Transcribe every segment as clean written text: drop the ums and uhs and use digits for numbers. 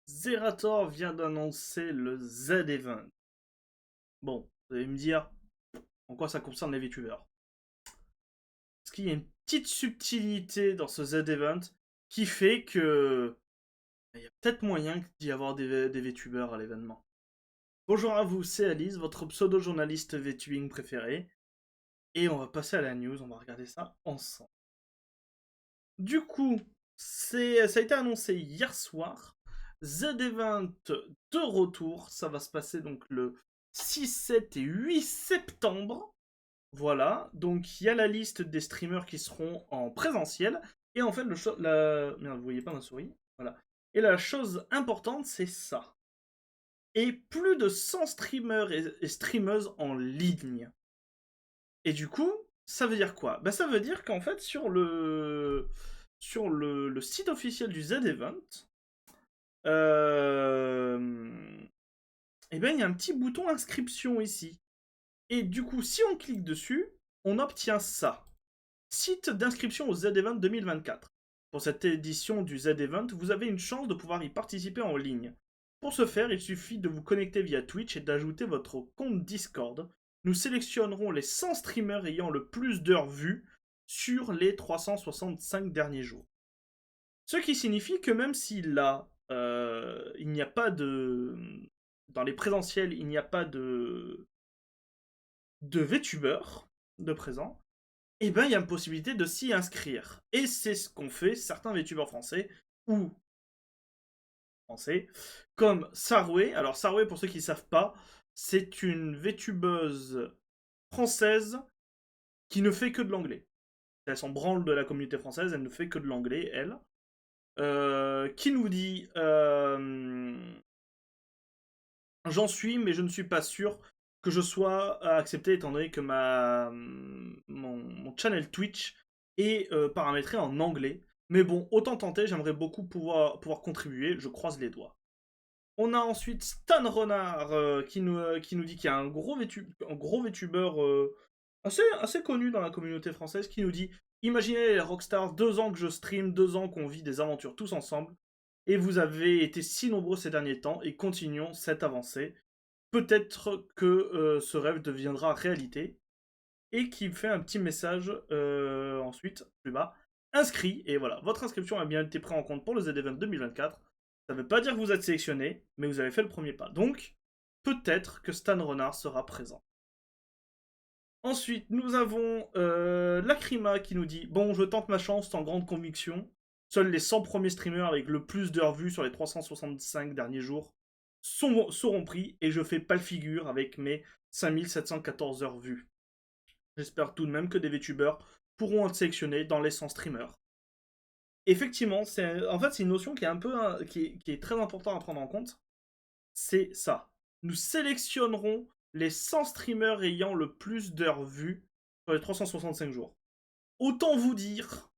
Zerator vient d'annoncer le Z-Event. Bon, vous allez me dire en quoi ça concerne les VTubers. Parce qu'il y a une petite subtilité dans ce Z-Event qui fait que il y a peut-être moyen d'y avoir des VTubers à l'événement. Bonjour à vous, c'est Alice, votre pseudo-journaliste VTubing préféré. Et on va passer à la news, on va regarder ça ensemble. Du coup, ça a été annoncé hier soir. Z-Event de retour, ça va se passer donc le 6, 7 et 8 septembre. Voilà, donc il y a la liste des streamers qui seront en présentiel. Et en fait, merde, vous voyez pas ma souris. Voilà. Et la chose importante, c'est ça. Et plus de 100 streamers et streameuses en ligne. Et du coup, ça veut dire quoi? Ça veut dire qu'en fait, sur le site officiel du Z-Event, eh ben, il y a un petit bouton inscription ici. Et du coup, si on clique dessus, on obtient ça. Site d'inscription au Z-Event 2024. Pour cette édition du Z-Event, vous avez une chance de pouvoir y participer en ligne. Pour ce faire, il suffit de vous connecter via Twitch et d'ajouter votre compte Discord. Nous sélectionnerons les 100 streamers ayant le plus d'heures vues sur les 365 derniers jours. Ce qui signifie que même si là, il n'y a pas de... Dans les présentiels, il n'y a pas de VTubers de présent, eh ben il y a une possibilité de s'y inscrire. Et c'est ce qu'ont fait certains VTubers français, ou français, comme Sarway. Alors Sarway, pour ceux qui ne savent pas, c'est une VTubeuse française qui ne fait que de l'anglais. Elle s'en branle de la communauté française, elle ne fait que de l'anglais, elle. Qui nous dit j'en suis, mais je ne suis pas sûr que je sois accepté étant donné que mon channel Twitch est paramétré en anglais. Mais bon, autant tenter, j'aimerais beaucoup pouvoir contribuer, je croise les doigts. On a ensuite Stan Renard qui nous dit qu'il y a un gros VTuber assez connu dans la communauté française qui nous dit: imaginez les Rockstars, 2 ans que je stream, 2 ans qu'on vit des aventures tous ensemble, et vous avez été si nombreux ces derniers temps, et continuons cette avancée. Peut-être que ce rêve deviendra réalité. Et qui fait un petit message ensuite, plus bas, inscrit. Et voilà, votre inscription a bien été prise en compte pour le Z-Event 2024. Ça ne veut pas dire que vous êtes sélectionné, mais vous avez fait le premier pas. Donc, peut-être que Stan Renard sera présent. Ensuite, nous avons Lacrima qui nous dit: bon, je tente ma chance sans grande conviction. Seuls les 100 premiers streamers avec le plus d'heures vues sur les 365 derniers jours seront pris, et je fais pas le figure avec mes 5714 heures vues. J'espère tout de même que des VTubers pourront être sélectionnés dans les 100 streamers. Effectivement, c'est une notion qui est un peu qui est très importante à prendre en compte. C'est ça. Nous sélectionnerons les 100 streamers ayant le plus d'heures vues sur les 365 jours. Autant vous dire,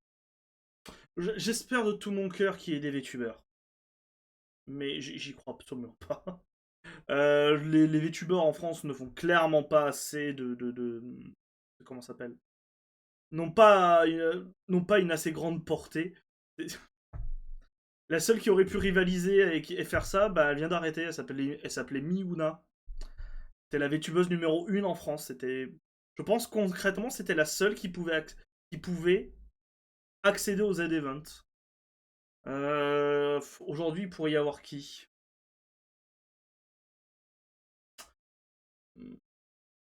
j'espère de tout mon cœur qu'il y ait des VTubers. Mais j'y crois absolument pas. Les VTubers en France ne font clairement pas assez comment ça s'appelle, n'ont pas une assez grande portée. La seule qui aurait pu rivaliser et faire ça, elle vient d'arrêter. Elle s'appelait Miuna. C'était la VTubeuse numéro 1 en France. Je pense concrètement, c'était la seule qui pouvait accéder aux Z-Event. Aujourd'hui, il pourrait y avoir qui?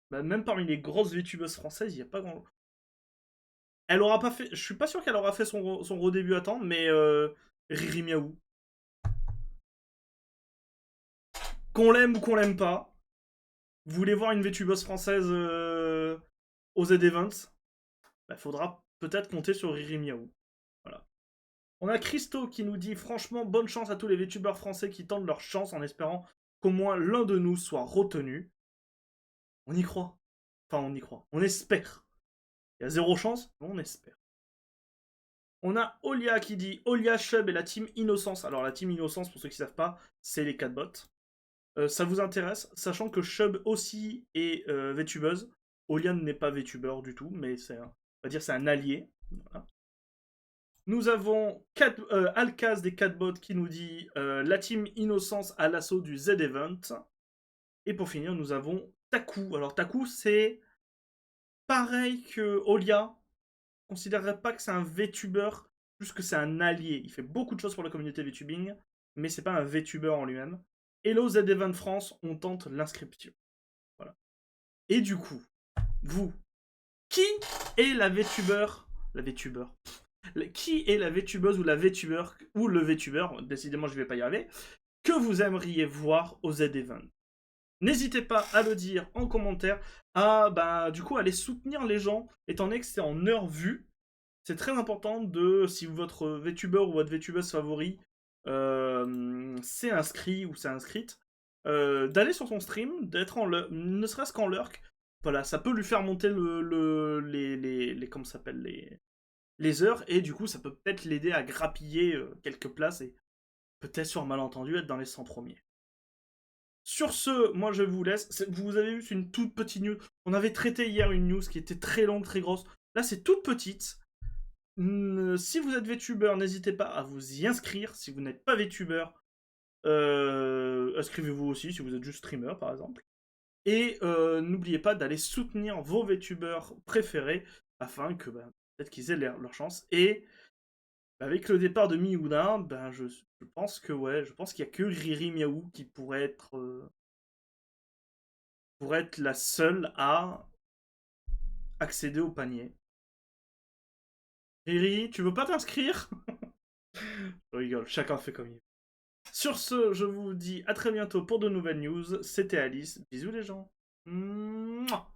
Même parmi les grosses VTubeuses françaises, il n'y a pas grand. Elle aura pas fait. Je suis pas sûr qu'elle aura fait son redébut à temps, mais Riri Miaou. Qu'on l'aime ou qu'on l'aime pas, vous voulez voir une VTubeuse française aux Z-Events, faudra peut-être compter sur Riri Miaou. Voilà. On a Christo qui nous dit: franchement, bonne chance à tous les VTubers français qui tentent leur chance en espérant qu'au moins l'un de nous soit retenu. On y croit. Enfin, on y croit. On espère. Il y a zéro chance, mais on espère. On a Olia qui dit: Olia, Shub et la team Innocence. Alors, la team Innocence, pour ceux qui ne savent pas, c'est les 4 bots. Ça vous intéresse, sachant que Shub aussi est VTubeuse. Olia n'est pas VTuber du tout, mais c'est un allié. Voilà. Nous avons Alcaz des Catbots qui nous dit la team Innocence à l'assaut du Z-Event. Et pour finir, nous avons Taku. Alors Taku, c'est pareil que Olia. Je ne considérerais pas que c'est un VTuber, plus que c'est un allié. Il fait beaucoup de choses pour la communauté VTubing, mais c'est pas un VTuber en lui-même. Hello Z-Event France, on tente l'inscription. Voilà. Et du coup, vous, qui est la VTuber La VTuber Qui est la VTubeuse ou la VTuber ou le VTuber, décidément je vais pas y arriver, que vous aimeriez voir au Z-Event? N'hésitez pas à le dire en commentaire, du coup aller soutenir les gens, étant donné que c'est en heure vue. C'est très important de, si votre VTuber ou votre VTubeuse favori s'est inscrit ou s'est inscrite, d'aller sur son stream, d'être en ne serait-ce qu'en lurk. Voilà, ça peut lui faire monter les comment ça s'appelle, les heures, et du coup ça peut peut-être l'aider à grappiller quelques places et peut-être sur un malentendu être dans les 100 premiers. Sur ce, moi je vous laisse. Vous avez vu, c'est une toute petite news. On avait traité hier une news qui était très longue, très grosse. Là c'est toute petite. Si vous êtes VTuber, n'hésitez pas à vous y inscrire. Si vous n'êtes pas VTuber, inscrivez-vous aussi si vous êtes juste streamer par exemple. Et n'oubliez pas d'aller soutenir vos VTubers préférés afin que peut-être qu'ils aient leur chance. Et avec le départ de Miura, je pense que je pense qu'il n'y a que Riri Miaou qui pourrait être la seule à accéder au panier. Riri, tu veux pas t'inscrire? Je rigole, chacun fait comme il veut. Sur ce, je vous dis à très bientôt pour de nouvelles news. C'était Alice. Bisous les gens. Mouah.